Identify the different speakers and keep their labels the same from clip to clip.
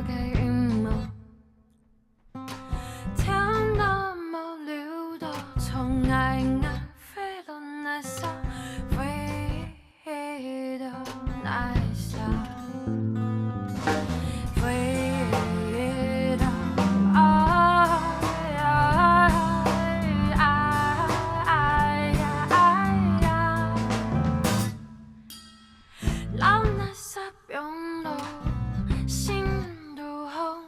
Speaker 1: 给阴谋。天那么溜的，从爱爱飞到那下，飞到那下，飞到老那下变老，心都红，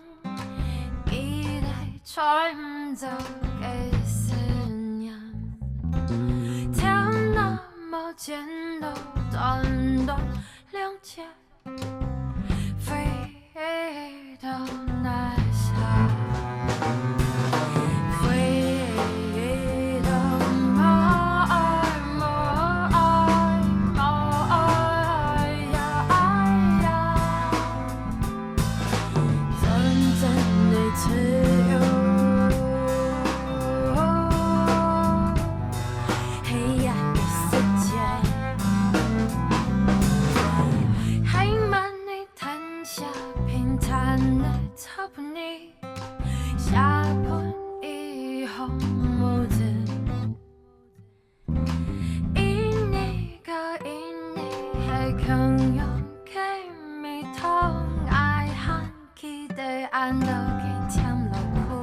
Speaker 1: 一代传走给思念。天那么尖的，短短两截，飞到那下，飞到那真正的自由。黑暗的世界，黑暗的谈下，平坦的草坡泥，下坡以后母子，一年个一年，还更有给米汤，爱喊起的安乐给甜了苦。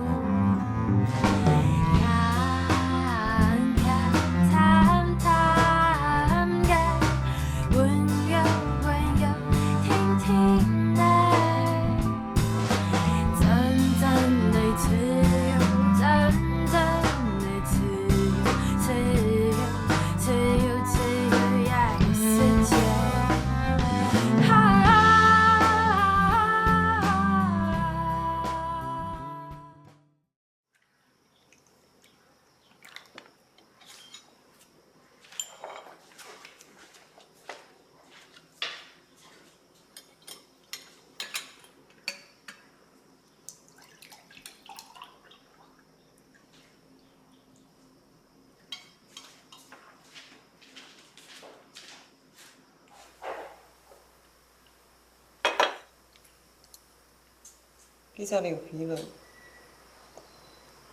Speaker 2: 你昨日有痱无？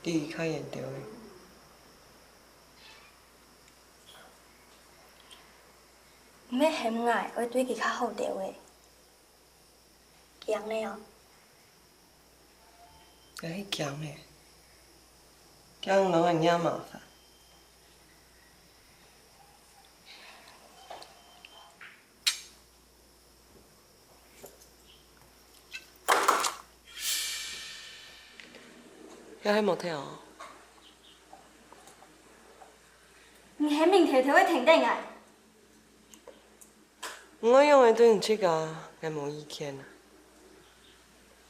Speaker 2: 你较严重的。
Speaker 3: 毋免嫌我，我对伊较好着的。强的哦。
Speaker 2: 迄强的，强拢会惹麻烦。遐迄motel哦。
Speaker 3: 毋嫌面摕摕我停顶来。
Speaker 2: 我用的对你这个该无意见啊，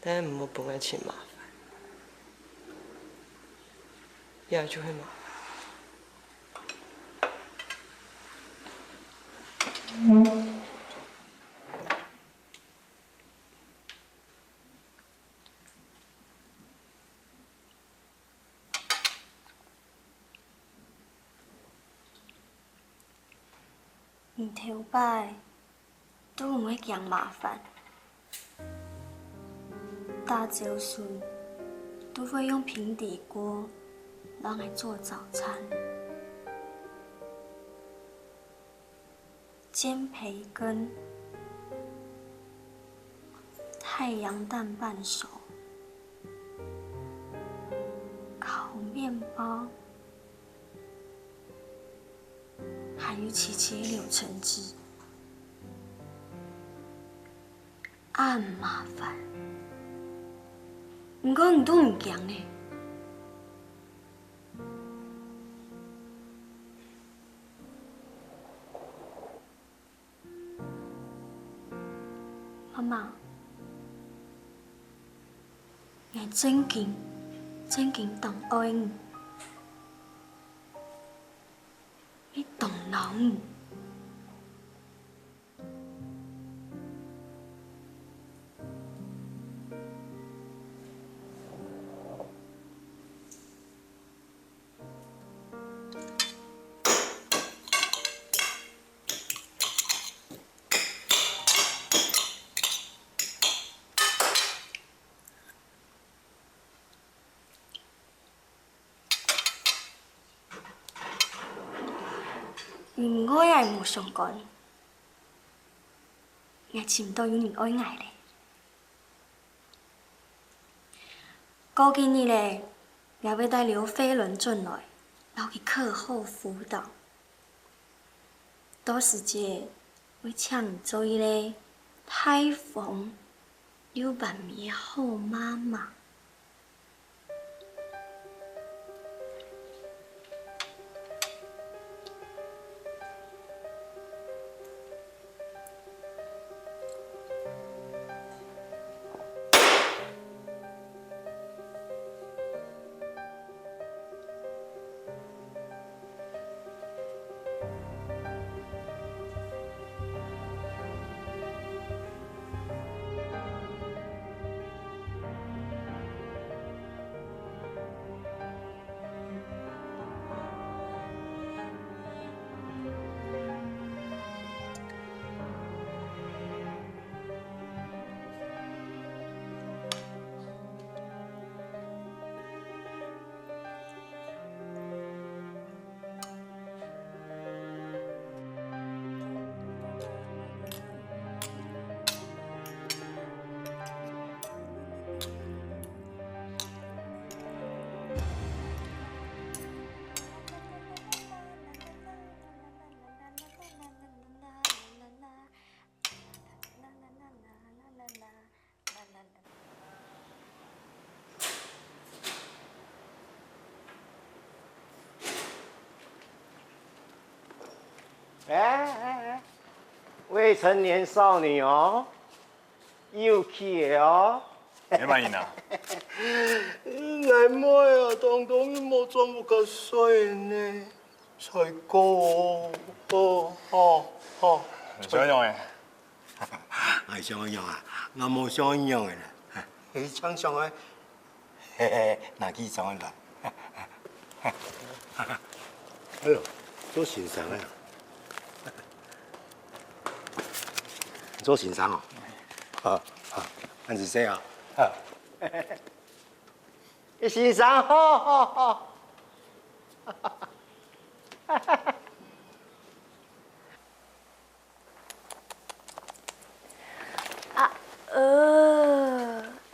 Speaker 2: 但毋好帮我添麻烦，也就会麻烦。
Speaker 3: 毋摕有摆，都有会惊麻烦。大酒时，都会用平底锅拿来做早餐，煎培根，太阳蛋半熟，烤面包。还有切柳橙汁，暗麻烦。不过你都唔强呢。妈妈，我真紧动爱你。你动脑唔？你唔愛係無相干，愛情都有你愛愛咧。過幾日咧，我要帶劉飛輪進來，留佢課後輔導。到時節會請你做一個太鳳劉板咪嘅好媽媽。
Speaker 4: 未成年少女哦，有氣的哦。
Speaker 5: 咩反應啊？
Speaker 4: 我妹啊，當當冇做冇個衰呢，才高哦。
Speaker 5: 想用嘅？
Speaker 4: 係想用啊，我冇想用嘅啦。你想上去，嗱幾上去啦。哎呦，做先生啊！做先生哦，安是誰啊？先生好。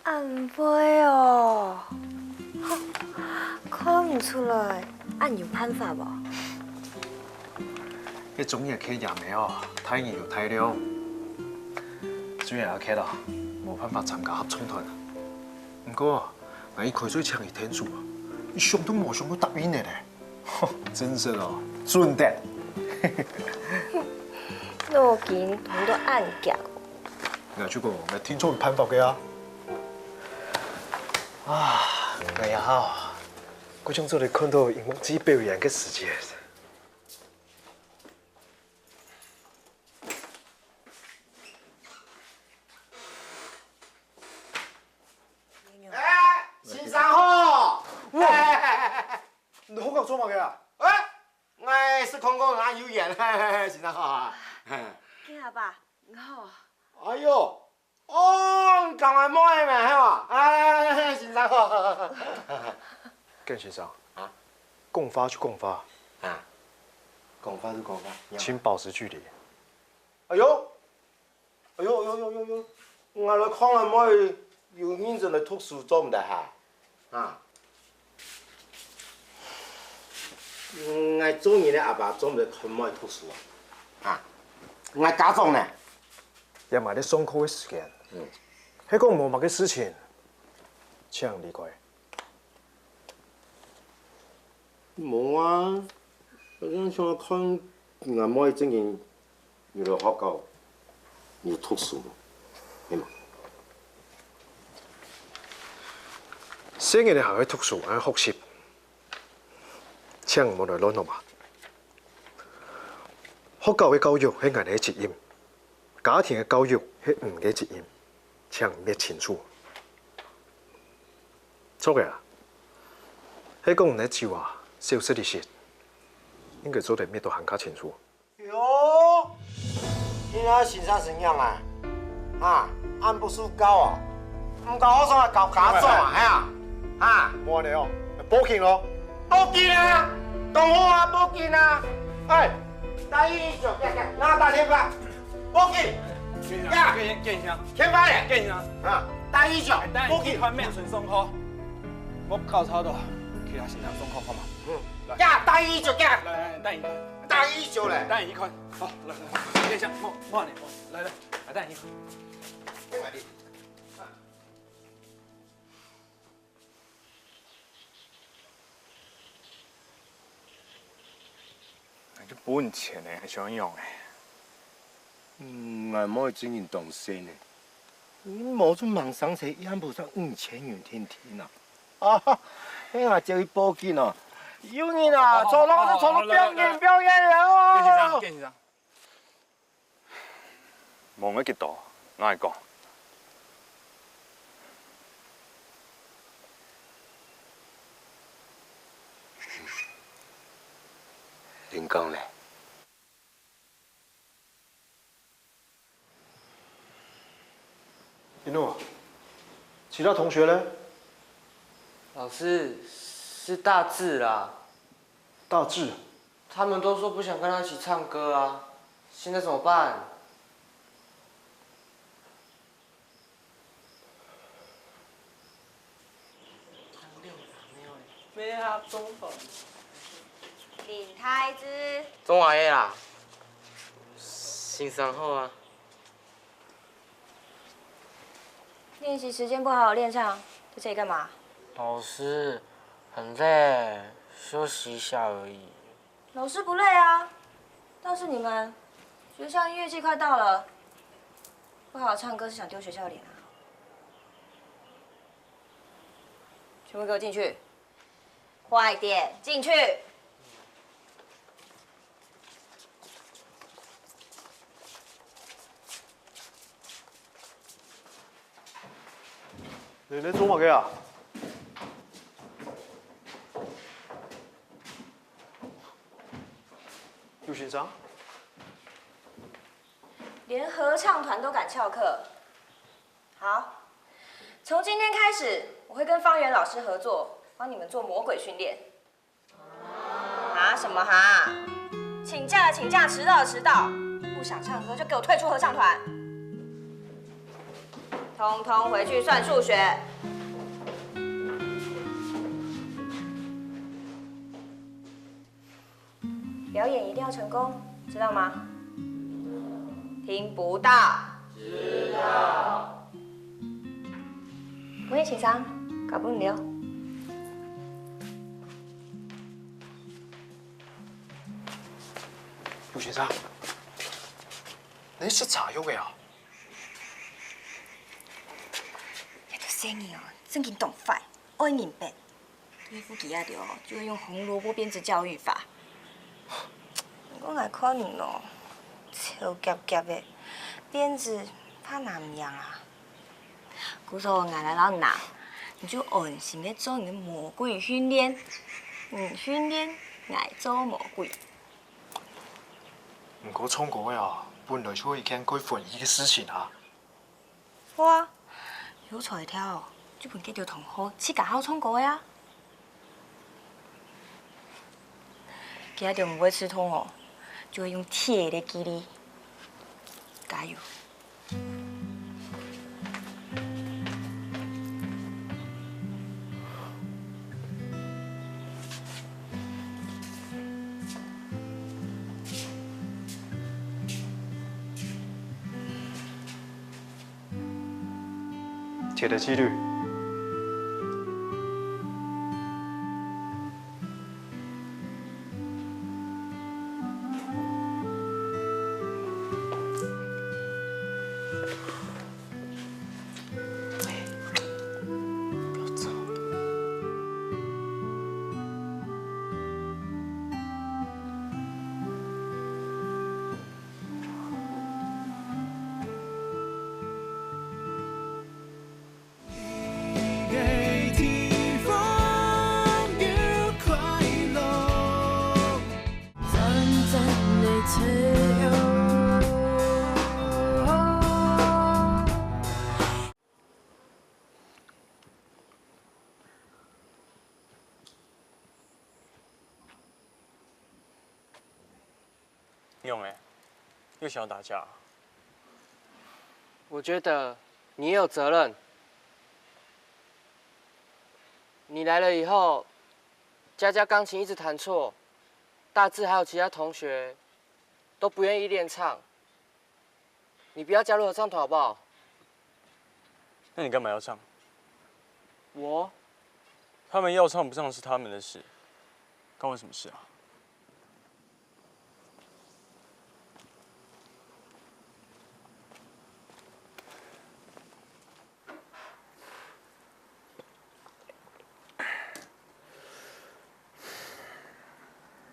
Speaker 6: 按杯哦，看唔出來，按有辦法無？
Speaker 5: 你總日企廿尾哦，太熱又太涼，雖然阿 K 啦冇辦法參加合唱團，不過我一開水唱一天數啊，你想都冇想到答應嘅咧，真是哦，準的。
Speaker 6: 我見好多按腳。
Speaker 5: 我這個我聽錯辦法嘅啊！我也好，嗰種做你看到熒幕機表演嘅時間。
Speaker 4: 先生好。
Speaker 5: 你好夠做乜嘅啊？
Speaker 4: 我是空空俺有緣，先生好。
Speaker 6: 見下吧，我好。
Speaker 4: 哎呦，哦，咁愛摸嘅咩？係嘛？先生好。
Speaker 5: 姜先生啊，共發就共發，
Speaker 4: 共發就共發，
Speaker 5: 請保持距離。
Speaker 4: 哎呦，我來看下摸有認真嚟讀書做唔得下，我做你的阿爸做唔得看摸讀書我家長呢？
Speaker 5: 有埋啲上課嘅時間，喺個無默嘅事情，請離開。
Speaker 4: 冇啊，我想看我妹最近有嚟學校要讀書，係嘛？
Speaker 5: 雖然你行去讀書喺學習，請唔好來亂學嘛。學校嘅教育係人嘅責任。家庭嘅教育係唔嘅責任，請滅清楚。錯嘅啊，喺講呢句話，小事的事，應該做得滅到更加清楚。
Speaker 4: 喲，你那先生怎樣啊？按不數高啊，唔夠我想搞家長啊，
Speaker 5: 冇你哦，報警咯！
Speaker 4: 報警啊！當好啊，報警啊！哎，大一就拿打电话，报警。呀，
Speaker 5: 见先，
Speaker 4: 天发嘞，
Speaker 5: 见先。
Speaker 4: 啊，大一就报警。
Speaker 5: 款面顺送科，我教操到其他现场送科好嘛？
Speaker 4: 呀，大一就
Speaker 5: 来，等一看。
Speaker 4: 大一就嘞。
Speaker 5: 等一看，好，来，见先，我你，来，等一看。这本钱呢，还想用诶？
Speaker 4: 俺冇经营动身呢，你冇做忙上车，养不上5000元天天呐。啊，迄下叫伊报警哦。有人啊，从老师从了表演了。
Speaker 5: 见先生，忙得几多？我嚟讲。
Speaker 4: 林讲嘞。
Speaker 5: 一诺，其他同学呢？
Speaker 2: 老师是大志啦，
Speaker 5: 大志，
Speaker 2: 他们都说不想跟他一起唱歌啊，现在怎么办？没啊，中华。
Speaker 6: 林太子，
Speaker 2: 中华的啦，欣赏好啊。
Speaker 6: 练习时间不好好练唱，在这里干嘛？
Speaker 2: 老师，很累，休息一下而已。
Speaker 6: 老师不累啊，倒是你们，学校音乐季快到了，不好好唱歌是想丢学校脸啊？全部给我进去！快点进去！
Speaker 5: 你咧做乜嘅啊？陆先生，
Speaker 6: 连合唱团都敢翘课。好，从今天开始，我会跟方圆老师合作，帮你们做魔鬼训练。啊什么哈？请假的请假，迟到的迟到，不想唱歌就给我退出合唱团。通通回去算数学。表演一定要成功，知道吗？听不到。知道。每日请上，搞不了。
Speaker 5: 陆先生，你识茶郁嘅啊？
Speaker 6: 生意哦，正经懂快，爱明白。对付其他的哦，就会用红萝卜鞭子教育法。我哪可能咯？臭夹夹的鞭子，怕哪么样啊？古时候俺来老拿，你就按心的做你的魔鬼训练，训练爱做魔鬼。
Speaker 5: 唔过唱歌呀，本来就一件该欢喜嘅事情啊。
Speaker 6: 哇！有才调，就本计条同好，去教好唱歌呀。其他就唔会吃通哦，就会用铁的激励。加油！
Speaker 5: 铁的纪律。
Speaker 7: 用哎，又想要打架。
Speaker 2: 我觉得你也有责任。你来了以后，佳佳钢琴一直弹错，大志还有其他同学都不愿意练唱。你不要加入合唱团好不好？
Speaker 7: 那你干嘛要唱？
Speaker 2: 我
Speaker 7: 他们要唱不唱是他们的事，关我什么事啊？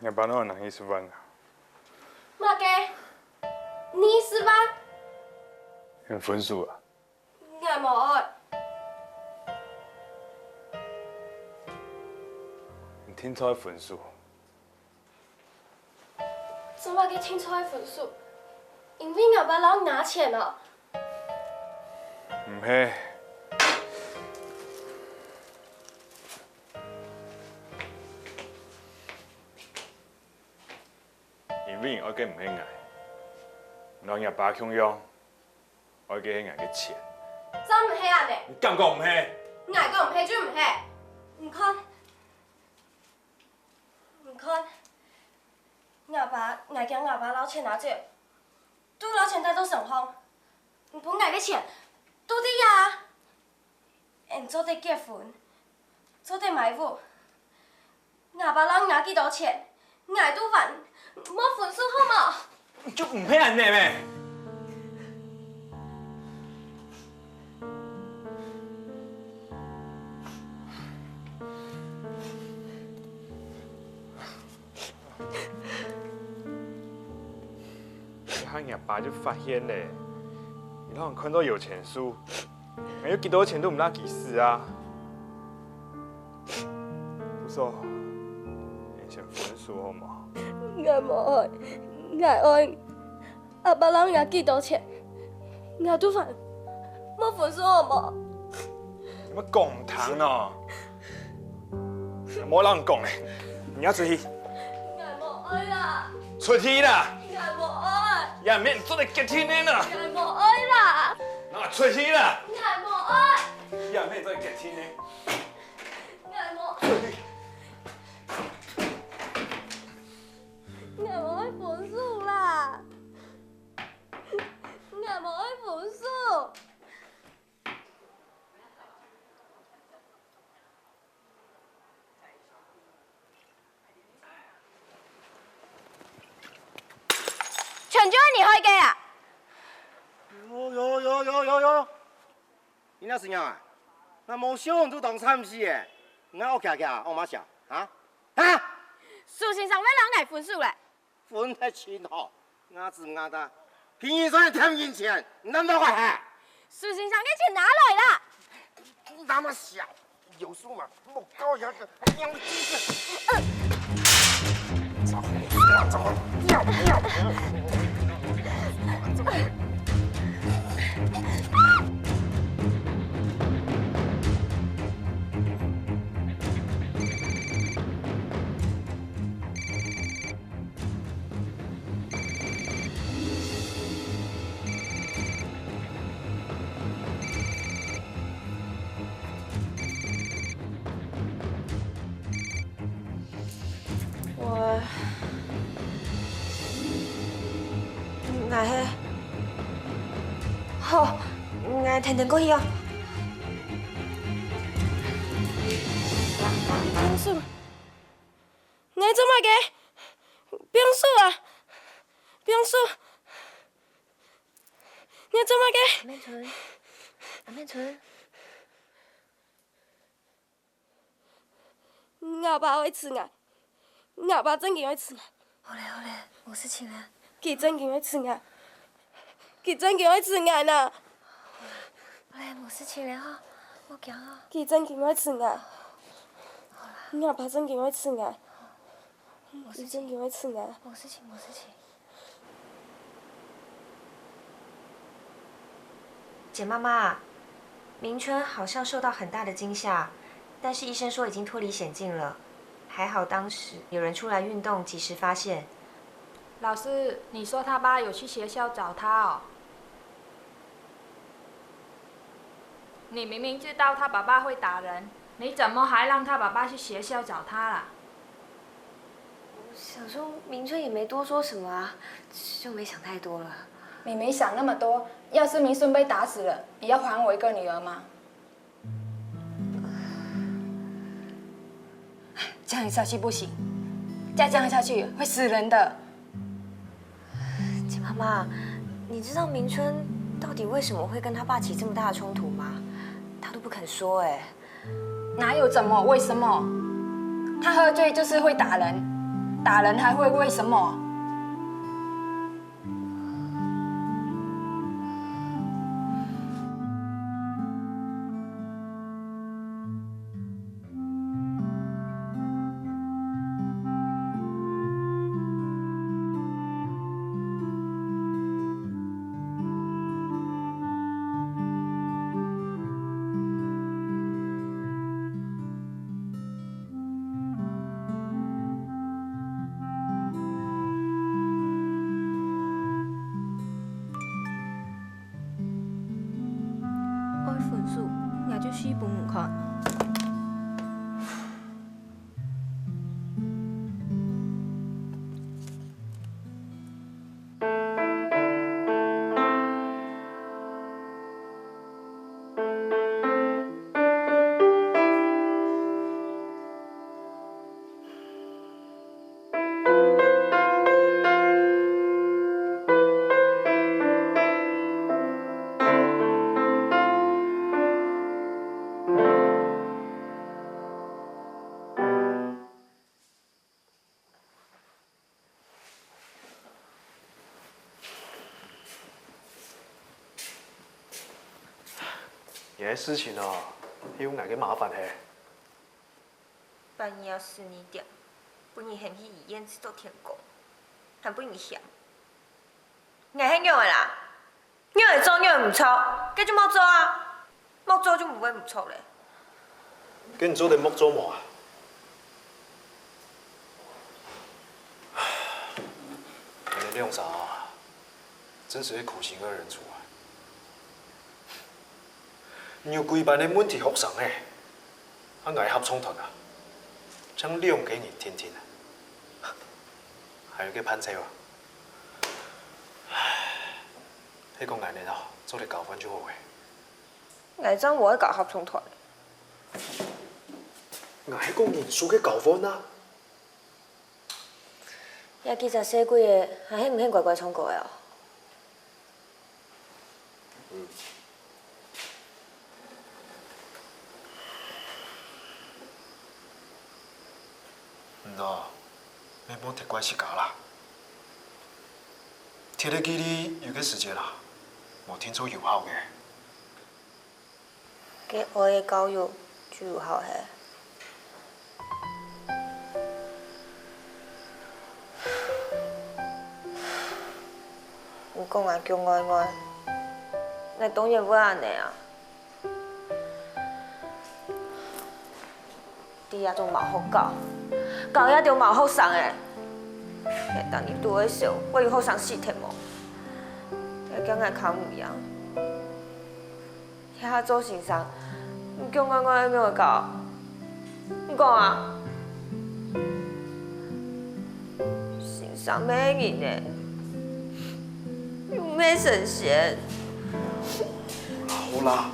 Speaker 8: 要不然我能意思班啊？
Speaker 3: 马给，你是班，
Speaker 8: 用分数啊？
Speaker 3: 我无爱。
Speaker 8: 你听出来分数？
Speaker 3: 怎么给听出来分数？因为我把老拿钱了。
Speaker 8: 唔系。因为我计唔起爱，人也爸穷养，我计起爱嘅钱。
Speaker 3: 怎唔系安尼？
Speaker 8: 你敢讲唔系？
Speaker 3: 爱讲唔系就唔系，唔看，唔看。我爸爱惊我爸老钱拿走，对老钱带到上方，唔本爱嘅钱，到底呀？因做得结婚，做得埋伏，我爸老拿几多钱，爱都还，冇分数好冇？
Speaker 8: 你就唔系安尼咩？他阿爸就发现嘞，你让人看到有钱书，没有几多钱都唔拉几事啊。不错，你先分数好吗？
Speaker 3: 我无爱，我爱阿爸人拿几多钱，我都还，冇分数好冇？
Speaker 8: 什么讲唔通呢？莫让人讲嘞，你要出去，
Speaker 3: 我无爱啦，
Speaker 8: 出去啦！
Speaker 3: 我无爱，
Speaker 8: 也免做你结天的啦，
Speaker 3: 我无爱啦，
Speaker 8: 那出去啦！
Speaker 3: 我无爱，
Speaker 8: 也免做你结天的，
Speaker 3: 我无
Speaker 8: 出去。
Speaker 3: 我无爱分数啦，我无爱分数。
Speaker 6: 全军你会给啊？
Speaker 4: 哟！你那是样啊？那冇想都当惨事诶！我徛徛，我马笑啊啊！
Speaker 6: 事情上要人来分数嘞。
Speaker 4: 分得清楚，我知我的，便宜算添银钱，那么快还？
Speaker 6: 事情上嘅钱拿来啦。
Speaker 4: 你那么小，有数吗？莫搞样子，娘的走！
Speaker 6: 我好，我天天过去哦。
Speaker 3: 冰树，你做乜嘅？冰树啊，冰树，你做乜嘅？
Speaker 6: 阿面春，
Speaker 3: 我爸会吃我，我爸真嘅会吃我，
Speaker 6: 好嘞，没事情了。
Speaker 3: 佢真嘅会吃我，佢真嘅会吃我呢，
Speaker 6: 好嘞，没事情了哈，莫惊哦。
Speaker 3: 佢真嘅会吃我，我爸真嘅会吃我，佢真嘅会吃我。
Speaker 6: 没事情。简妈妈，明春好像受到很大的惊吓，但是医生说已经脱离险境了，还好当时有人出来运动，及时发现。
Speaker 9: 老师，你说他爸有去学校找他哦？你明明知道他爸爸会打人，你怎么还让他爸爸去学校找他啦？
Speaker 3: 想说明春也没多说什么啊，就没想太多了。
Speaker 9: 你没想那么多，要是明顺被打死了，你要还我一个女儿吗？这样下去不行，再这样下去会死人的。
Speaker 3: 姐妈妈，你知道明春到底为什么会跟他爸起这么大的冲突吗？他都不肯说哎。
Speaker 9: 哪有怎么为什么？他喝醉就是会打人，打人还会为什么？
Speaker 6: 分数，也就4分5块。
Speaker 5: 有些事情哦，有挨个麻烦嘿。
Speaker 6: 半夜要12点，本伊先去医院去做天公，还不影响。硬迄样的啦，样会做样会唔错，继续莫做啊，莫做就唔会唔错嘞。
Speaker 5: 跟你做点莫做嘛。你的亮啥？真是苦心二人组啊！你有规班的问题学生诶，啊爱合冲突啊，将利用给你听听啊，还有个攀车啊，唉，迄个安尼哦，做你教分就好诶。
Speaker 6: 挨真无爱搞合冲突。
Speaker 5: 挨个人数嘅教分啊！
Speaker 3: 也记实说几个，还肯唔肯乖乖冲过的哦？
Speaker 5: 嗯。喏，你莫摕关系搞啦。摕得记你有个时间啦，无听出有效嘅。
Speaker 6: 给学的教育就有效嘿。唔讲啊，叫乖乖，那当然要安尼啊。伫遐种冇好教，教遐着冇好送诶。迄当日拄咧笑，我有好送4题无？也叫俺考唔样。遐做先生，唔叫乖乖要会教，你讲啊？先生咩人呢？又没省钱。
Speaker 5: 好啦，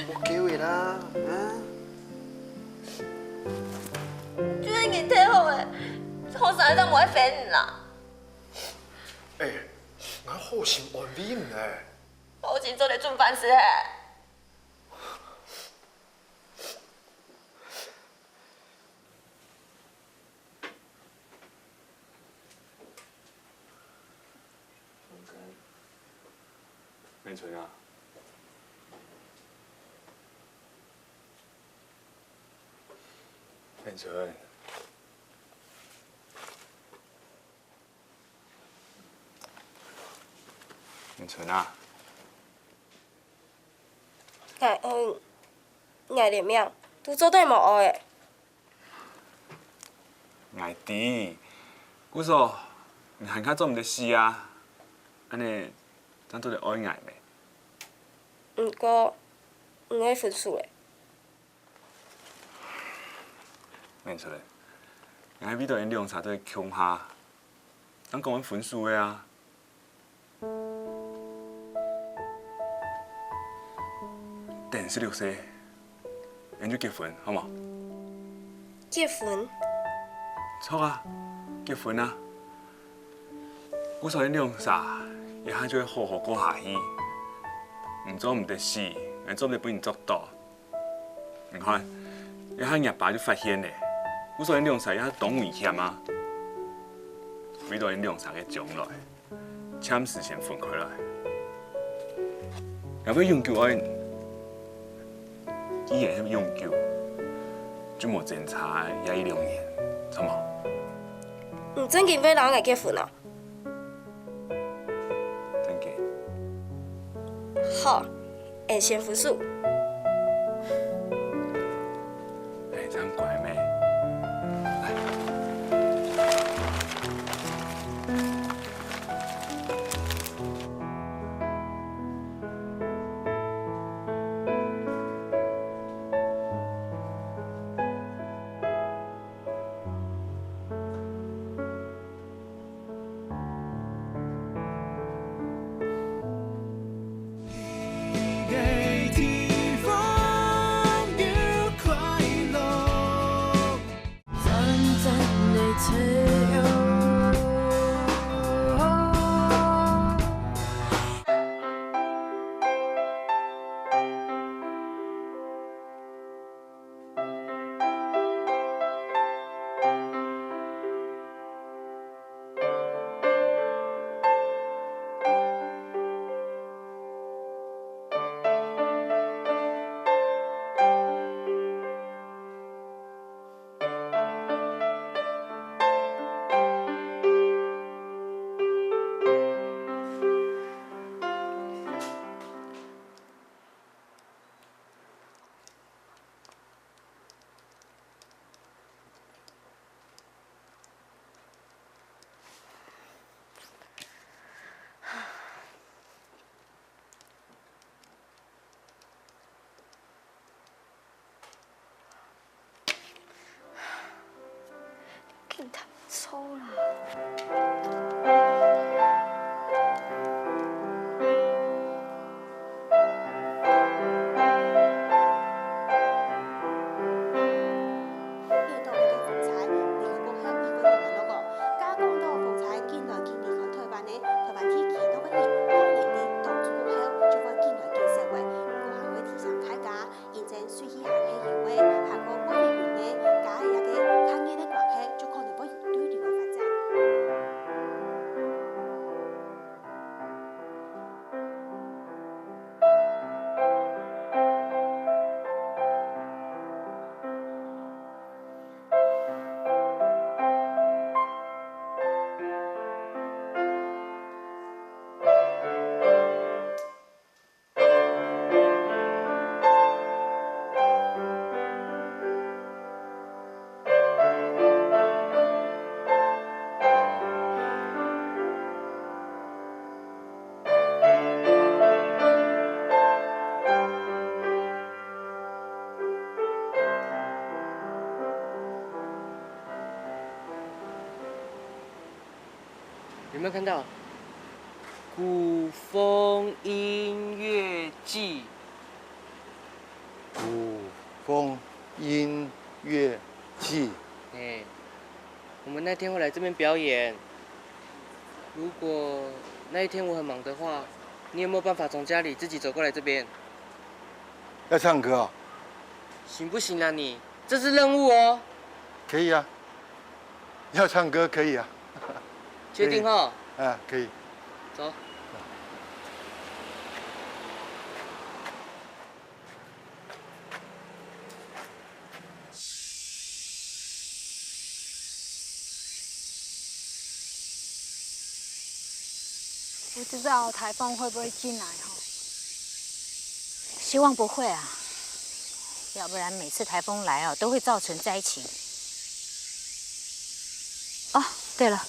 Speaker 5: 莫叫伊啦，啊！
Speaker 6: 就是你太好诶，好生当无爱烦啦。
Speaker 5: 哎，我好心安慰呢。
Speaker 6: 好心做咧准饭事嘿。
Speaker 7: 美纯啊，美纯，美纯啊，
Speaker 3: 爱念命，拄做对无学的。
Speaker 8: 爱弟，我说你喊较做唔得死啊，安尼咱做得爱爱袂？
Speaker 3: 毋过，毋爱分数嘞。
Speaker 8: 免出来，爱比到因两查对强下，咱讲阮分数的啊。等16岁，咱就结婚，好冇？
Speaker 3: 结婚？
Speaker 8: 错啊，结婚啊！我说因两啥，以后就会好好过下去，唔做唔得死，硬做得不因做到。你看，以后阿爸就发现嘞，我说因两啥以后懂危险啊，为到因两啥嘅将来，暂时先分开来，要要永久爱，依然係永久，就冇侦查也1-2年，错冇？
Speaker 3: 毋正经要人来结婚啊？
Speaker 8: 正经。
Speaker 3: 好，会先分数。
Speaker 8: 哎，这样乖妹。
Speaker 3: 紧读错啦。
Speaker 2: 有没有看到？古风音乐季。
Speaker 4: 古风音乐季。
Speaker 2: 哎，我们那天会来这边表演。如果那一天我很忙的话，你有没有办法从家里自己走过来这边？
Speaker 4: 要唱歌啊？
Speaker 2: 行不行啊你？这是任务哦。
Speaker 4: 可以啊。要唱歌可以啊。
Speaker 2: 确定哈？
Speaker 4: 啊，可以。
Speaker 2: 走。
Speaker 10: 不知道台风会不会进来哈？
Speaker 11: 希望不会啊，要不然每次台风来啊，都会造成灾情。哦，对了，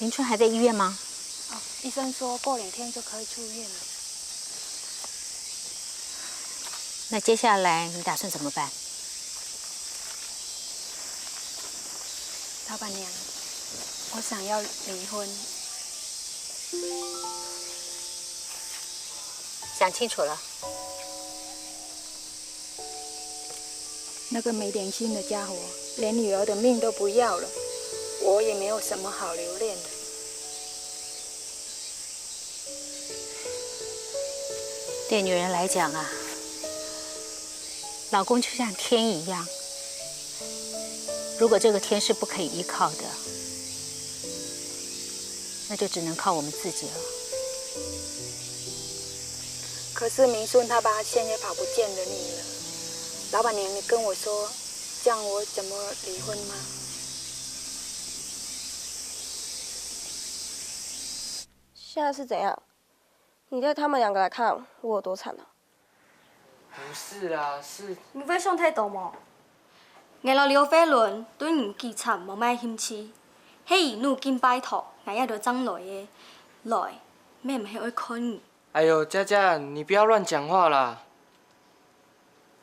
Speaker 11: 林春还在医院吗？
Speaker 10: 哦，医生说过2天就可以出院了。
Speaker 11: 那接下来你打算怎么办？
Speaker 10: 老板娘，我想要离婚。
Speaker 11: 想清楚了。
Speaker 10: 那个没良心的家伙，连女儿的命都不要了，我也没有什么好留恋的。
Speaker 11: 对女人来讲啊，老公就像天一样，如果这个天是不可以依靠的，那就只能靠我们自己了。
Speaker 10: 可是明顺他爸现在跑不见了你了，老板娘，你跟我说，这样我怎么离婚吗？
Speaker 3: 现在是怎样？你带他们2个来看我有多惨啊？
Speaker 2: 不是啦，是
Speaker 3: 你别想太多嘛。硬到刘飞伦对年纪惨，无卖嫌弃。迄儿女紧摆脱，硬要着长来的，来，免唔许会看你。
Speaker 2: 哎呦，佳佳，你不要乱讲话啦。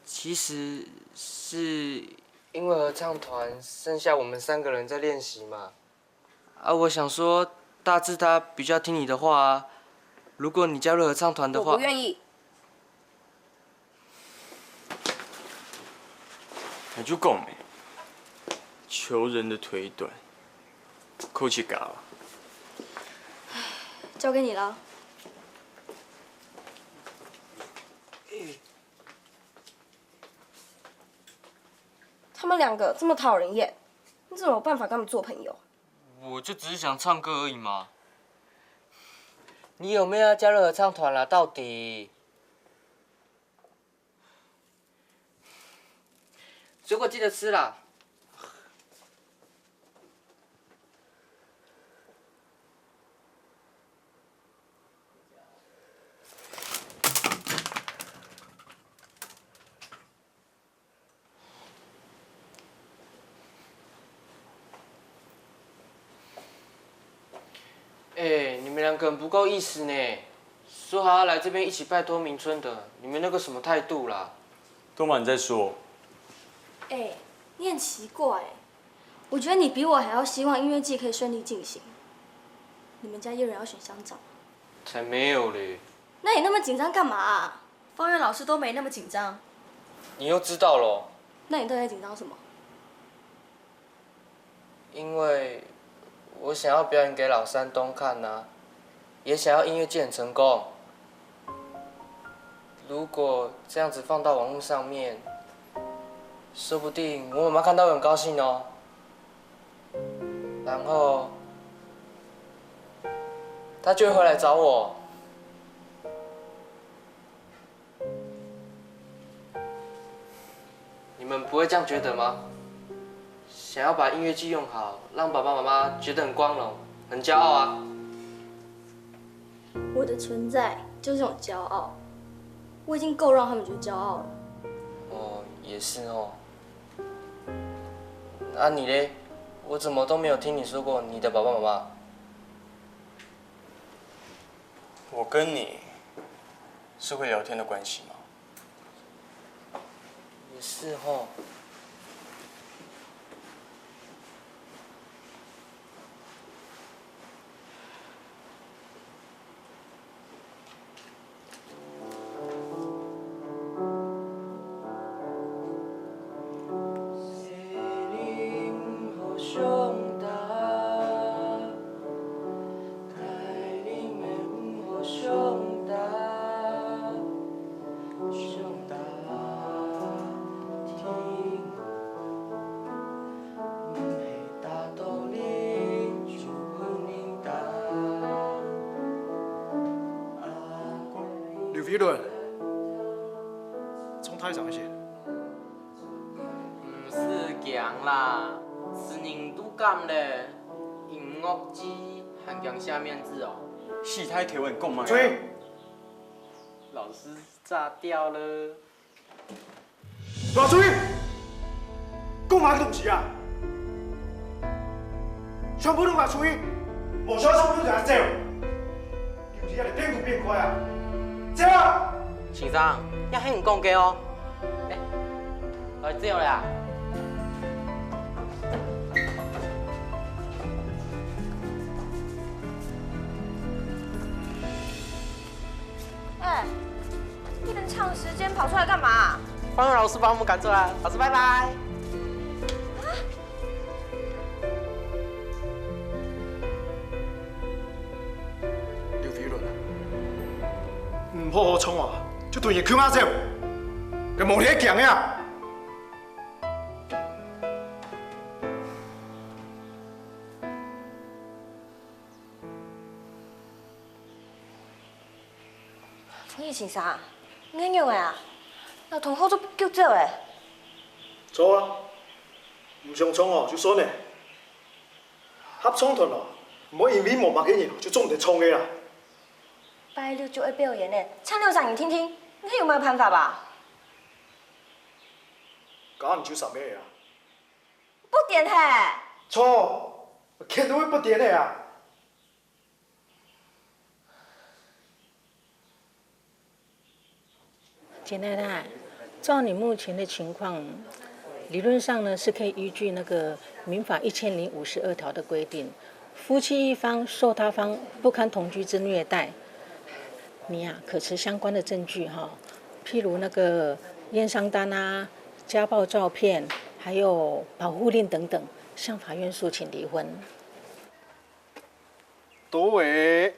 Speaker 2: 其实是因为合唱团剩下我们3个人在练习嘛。啊，我想说，大志他比较听你的话啊。如果你加入合唱团的话，
Speaker 3: 我不愿意。
Speaker 7: 我就讲没，求人的腿短，口气高。
Speaker 3: 交给你了。他们2个这么讨人厌，你怎么有办法跟他们做朋友？
Speaker 2: 我就只是想唱歌而已嘛。你有没有要加入合唱团啦？到底？水果记得吃啦。你们2个人不够意思呢。说好要来这边一起拜托明春的，你们那个什么态度啦？
Speaker 7: 多玛，你再说。
Speaker 3: 你很奇怪我觉得你比我还要希望音乐季可以顺利进行。你们家艺人要选乡长？
Speaker 2: 才没有嘞。
Speaker 3: 那你那么紧张干嘛啊？方圆老师都没那么紧张。
Speaker 2: 你又知道咯？
Speaker 3: 那你到底在紧张什么？
Speaker 2: 因为我想要表演给老山东看啊，也想要音乐季很成功。如果这样子放到网络上面，说不定我妈妈看到会很高兴哦。然后她就会回来找我。你们不会这样觉得吗？想要把音乐季用好，让爸爸妈妈觉得很光荣、很骄傲啊！
Speaker 3: 我的存在就是这种骄傲，我已经够让他们觉得骄傲了。
Speaker 2: 哦，也是哦。啊，你嘞？我怎么都没有听你说过你的爸爸妈妈？
Speaker 7: 我跟你是会聊天的关系吗？
Speaker 2: 也是哦。
Speaker 5: 刘飞伦，从台上写。
Speaker 2: 唔是强啦，是年度感嘞。音乐季还讲下面字哦。
Speaker 7: 戏台口吻共吗？
Speaker 5: 追。
Speaker 2: 老师炸掉了。
Speaker 5: 大嘴，讲嘛东西啊？
Speaker 4: 全部拢甲处理，无小全部都甲走，就是遐个变快变快啊！走啊！
Speaker 2: 先生，你还唔讲价哦？来走啦！
Speaker 3: 哎，延长时间跑出来干嘛？
Speaker 2: 欢迎老师帮我们赶走啦！老师拜拜。
Speaker 5: 刘飞伦，唔好好冲啊！就对伊去马走，个无咧强呀！
Speaker 3: 你先生，眼用的啊？那同好做叫走的。
Speaker 5: 走啊！唔想冲哦，就算嘞。合冲团哦，唔好因为无目嘅人就总得冲的啦。
Speaker 3: 拜六就会表演呢，唱六场你听听，你看有没有办法吧？
Speaker 5: 搞唔就啥咩啊？
Speaker 3: 不点嘿。
Speaker 5: 错，肯定会不点的啊！
Speaker 12: 简太太，照你目前的情况，理论上呢是可以依据那个民法1052条的规定，夫妻一方受他方不堪同居之虐待，你呀、可持相关的证据哈，譬如那个验伤单啊、家暴照片，还有保护令等等，向法院诉请离婚。
Speaker 5: 多位，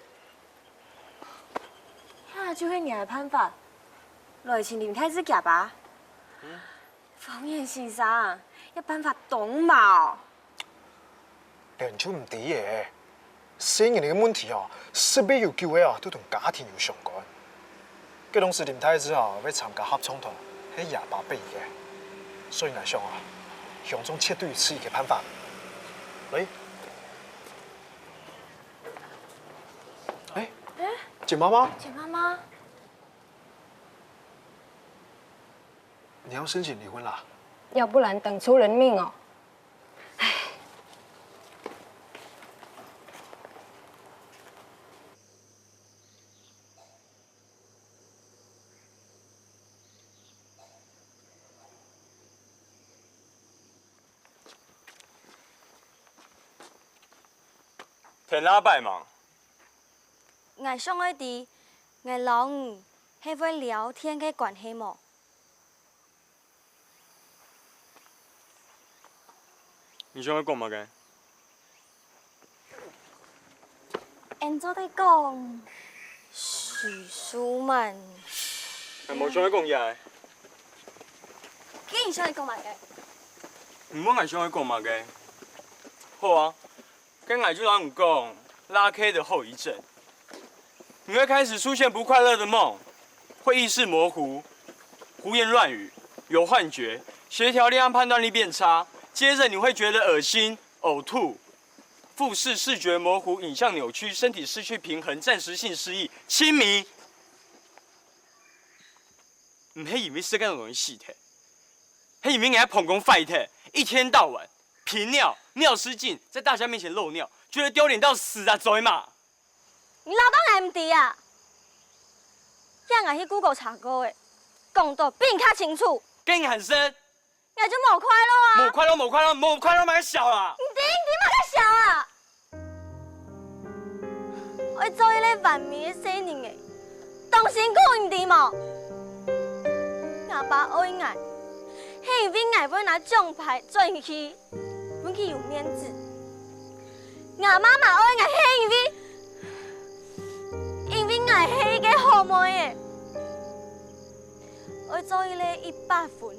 Speaker 3: 那就会你的办法。来请林太子夹吧。方言先生，有办法懂嘛？
Speaker 5: 人就唔对嘅，生人嘅问题哦，设备要救嘅哦，都同家庭有相关。嗰当时林太子哦要参加合唱团，喺28毕业嘅，所以来想啊，向中切对是一个办法。来，哎，简妈妈，
Speaker 3: 简妈妈，
Speaker 5: 你要申请离婚啦？
Speaker 9: 要不然等出人命哦。
Speaker 7: 田老拜忙，
Speaker 3: 我上爱伫我老五係會聊天嘅關係麼？
Speaker 7: 你想要講乜嘅？
Speaker 3: 按照你講，徐淑曼，
Speaker 7: 係冇想要講嘢，
Speaker 3: 竟然想你講埋嘅？
Speaker 7: 唔好係想要講乜嘅。好啊，跟俺就老五講，拉 K 的後遺症，你會開始出現不快樂的夢，會意識模糊，胡言亂語，有幻覺，協調力和判斷力變差。接着你會覺得噁心、嘔吐、複視視覺模糊、影像扭曲、身體失去平衡、暫時性失憶、清迷。唔係以為是咁容易死的，係以為人家捧公 fight 的，一天到晚頻尿、尿失禁，在大家面前漏尿，覺得丟臉到死啊！嘴嘛！
Speaker 3: 你老當 MD 啊？讓我去 Google 查過的，講到比你較清楚。
Speaker 7: 跟你喊聲。
Speaker 3: 我就冇快樂啊！
Speaker 7: 冇快樂，冇快樂，冇快樂咪小啦！
Speaker 3: 你嘛較小啊！我做一個完美的青年嘅，當辛苦唔啲冇。我爸愛我，係因為我會拿獎牌轉去，阮去有面子。我媽媽愛我係因為我係一個好妹嘅，我做一個100分。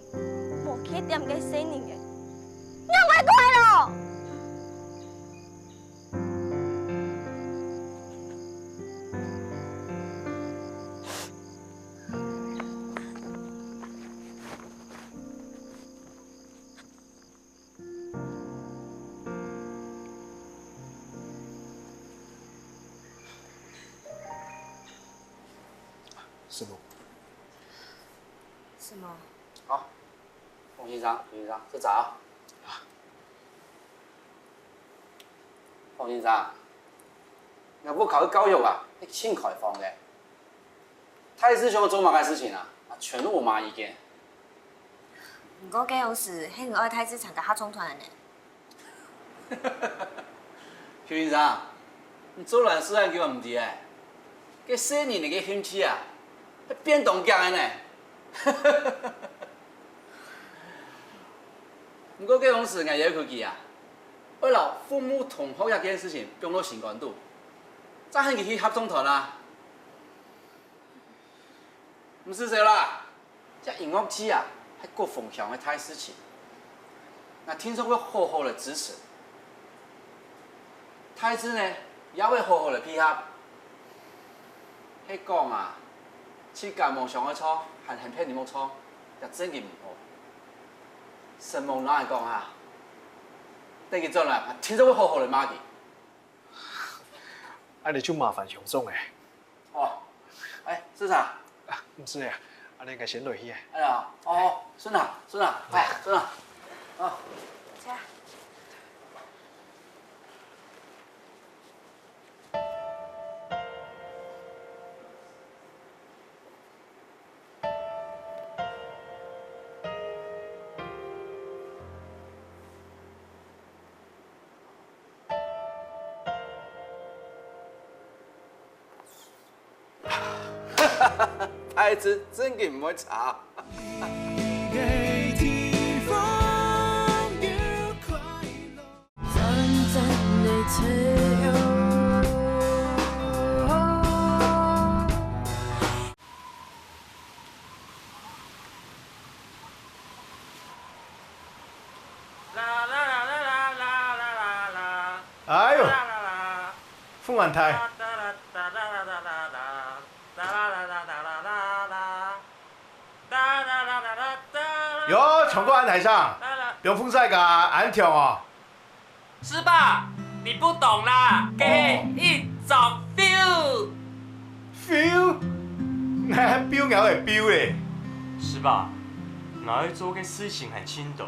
Speaker 3: 無缺點嘅青年嘅，我會快樂。
Speaker 5: 师傅。
Speaker 3: 是嗎？
Speaker 2: 好。洪先生，这早。
Speaker 13: 黄先生，若要考虑教育啊，你请开放嘅。太师想要做嘛个事情啊，全都我妈意见。
Speaker 6: 不过这种事，迄个爱太子参加合唱团呢。
Speaker 13: 徐先生，你做烂事还叫我唔知诶？这细年的个兴趣啊，变动强的呢。不过这种事我也要去记啊，为了父母同学这件事情放到心肝度，再喊佢去合唱团啊。唔是说啦，这音乐季啊，系国风向的大事情，那听说会好好的支持。太子呢，也会好好的配合。迄讲啊，去家梦想的错，还很骗你冇错，也真嘅唔好。神梦哪会讲啊？第二阵啊，听说会好好的骂佢。
Speaker 5: 安尼就麻烦熊总诶。
Speaker 13: 哦，哎，是啥？
Speaker 5: 唔是啊，安尼应该先落去诶。
Speaker 13: 哎呀，哦，孙啊，孙啊，哎，孙啊，啊。
Speaker 6: 车。
Speaker 13: 太子真嘅唔会查。
Speaker 4: 哎呦，凤凰台。哟，闯过安台上，用风扇甲安跳哦。
Speaker 14: 是吧？你不懂啦，给一种 feel。
Speaker 4: feel，那标鸟会标嘞。
Speaker 7: 是吧？哪会做嘅事情很轻度，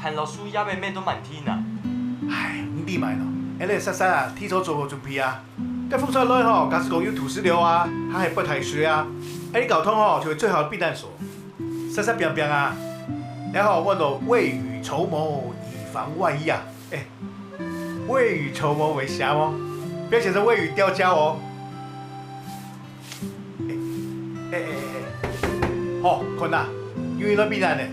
Speaker 7: 喊老师也未咩都满天啊。
Speaker 4: 唉，你闭麦咯，那个珊珊啊，提早做好准备啊。跟风扇来吼，假使讲有土石流啊，还系不太水啊，哎，你搞通吼就会最好的避难所。珊珊边边啊，然后我就未雨绸缪，以防万一啊。哎，未雨绸缪为啥哦？不要写成未雨雕胶哦。好，困啦，有人来避难呢。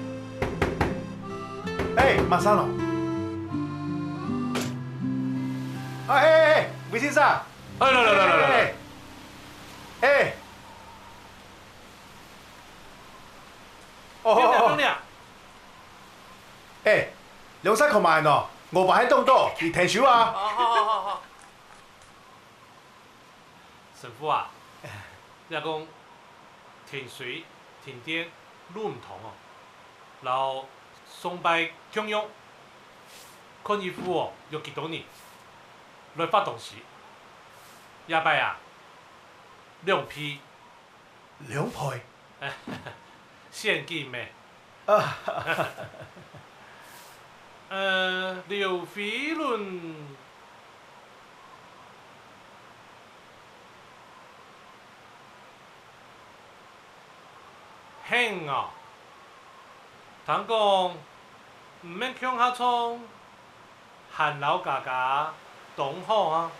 Speaker 4: 哎，马上了。哎，魏先生。来，哎，
Speaker 14: 哦，
Speaker 4: 哎，两三口慢哦，500喺东多，你停手啊！
Speaker 14: 好。神父啊，你讲停水、停电都唔同哦，然后崇拜供用，看衣服哦，有几多年来发东西。亚拜啊，两批。
Speaker 4: 两批？
Speaker 14: 现金咩？刘飞轮。兴啊！听讲唔免向下冲，韩老家家懂好啊。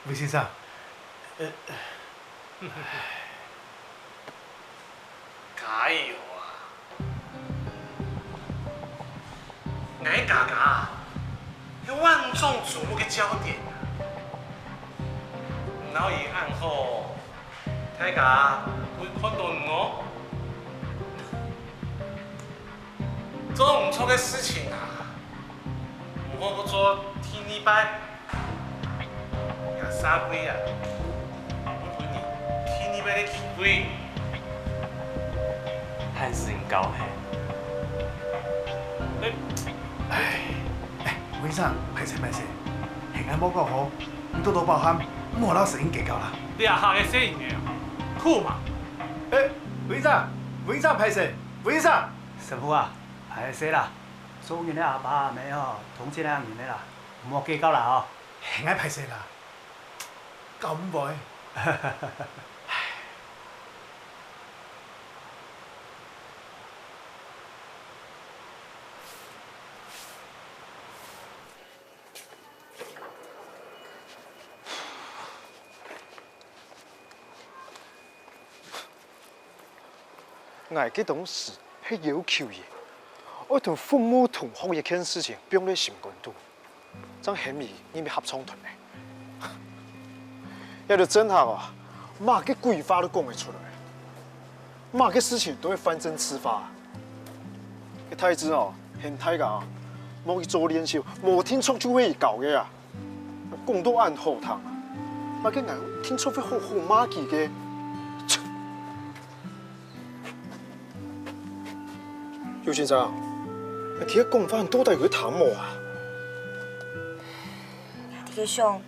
Speaker 4: 魏先生，
Speaker 14: 加油啊！俺家家是万众瞩目的焦点啊！然后一暗后，大家会看到我做唔错的事情啊！我不做天礼拜。三杯啊！我陪你天你俾你几杯，
Speaker 7: 汉斯很高兴。
Speaker 4: 魏先生，歹势，幸安冇够好，你多多包涵，莫老师已经计较啦。
Speaker 14: 你下下嘅声音嘅，酷嘛？
Speaker 4: 魏先生，歹势，魏先生，
Speaker 15: 神父啊，歹势啦，做完咧阿爸阿妹吼，同这两年咧啦，莫计较啦吼。
Speaker 14: 係嗌歹勢啦，咁袂。
Speaker 5: 我这种事是要求的，我同父母同学一件事情放在心肝度，真显明你们合唱团嘞。要是真下啊，嘛个鬼话都讲会出来，嘛个事情都会翻身吃法。个太子哦，现太个冇去做练习，冇听说就会搞嘅啊，讲到按后堂，嘛个硬听说会好好马记嘅。 邱先生，其实讲法多大有谈无啊？
Speaker 6: 你去想，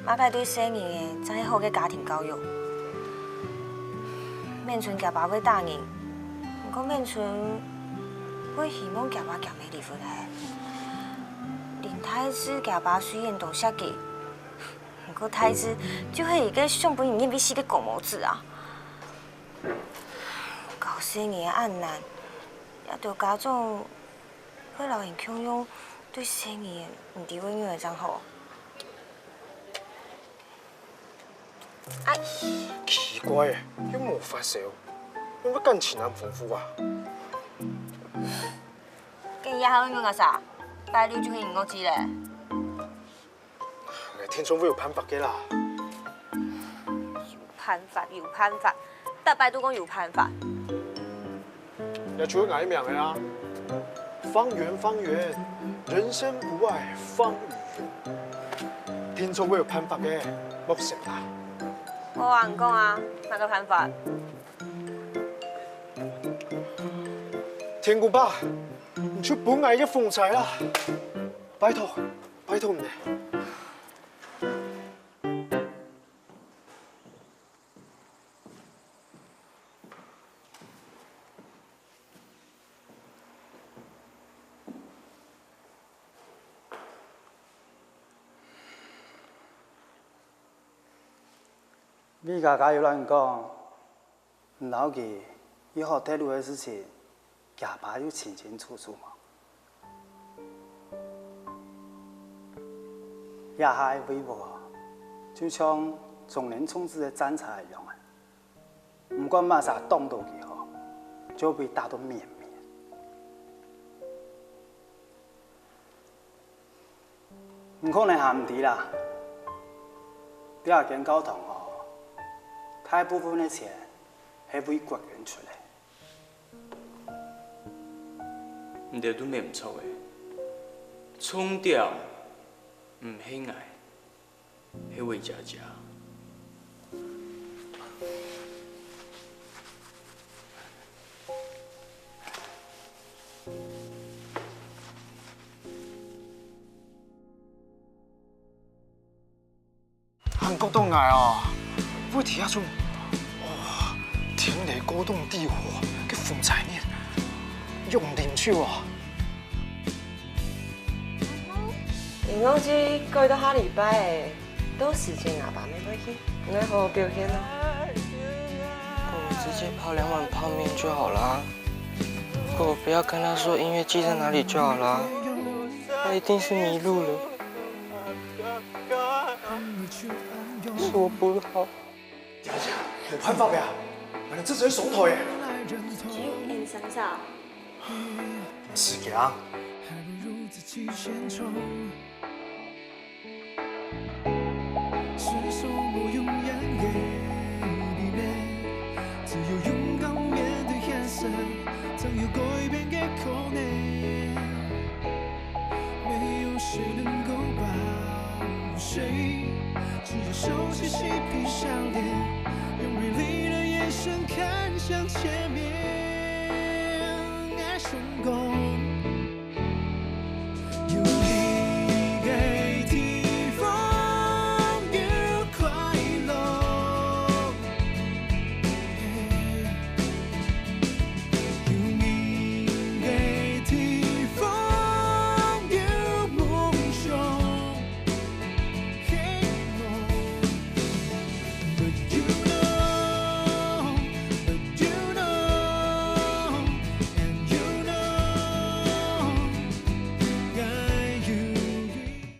Speaker 6: 马该对生意的真系好嘅家庭教育，免存家爸会答应，不过免存会希望家爸夹美离婚的。林太子家爸虽然懂设计，不过太子就系一个上本营业必死嘅狗毛子啊！搞生意的按难。 也着家长会留言强用对生意唔伫永远真好。哎，
Speaker 5: 奇怪诶，又冇发烧，有乜感情咁丰富啊？
Speaker 6: 今日还会用个啥？拜六就去银行机咧。
Speaker 5: 听说会有办法嘅啦。
Speaker 6: 有办法，大拜都讲有办法。
Speaker 5: 也除了矮名的啊，方圆，人生不外方与圆。听说我有办法嘅，莫食啦。
Speaker 6: 我话唔讲啊，哪个办法？
Speaker 5: 天公爸，你就本爱嘅风采啦，拜托你。
Speaker 15: 你家家有人讲，唔老记以后带路的事情，家爸要清清楚楚嘛。也系微博，就像中年冲刺的战场一样啊。唔管马啥动到几好，就被打到面面。唔可能行唔掂啦，第二件交通哦。 大部分的钱係為國人出嚟，
Speaker 7: 唔對都咩唔錯嘅，沖掉唔輕捱，係為家家。
Speaker 5: 韓國都捱啊！ 會睇下種，哇！天雷勾動地火嘅風采面，用點去啊！
Speaker 16: 銀行機過到下禮拜誒，到時間阿爸咪回去，你好好表現啦。
Speaker 2: 我直接泡2碗泡面就好啦。我不要跟他說音樂季在哪裡就好啦。他一定是迷路了。是我不好。
Speaker 5: 冇辦法呀，我哋自己上台嘅。
Speaker 6: 只有N三少。
Speaker 5: 唔是嘅。
Speaker 17: 只有手起嬉皮笑脸，用锐利的眼神看向前面，爱成功。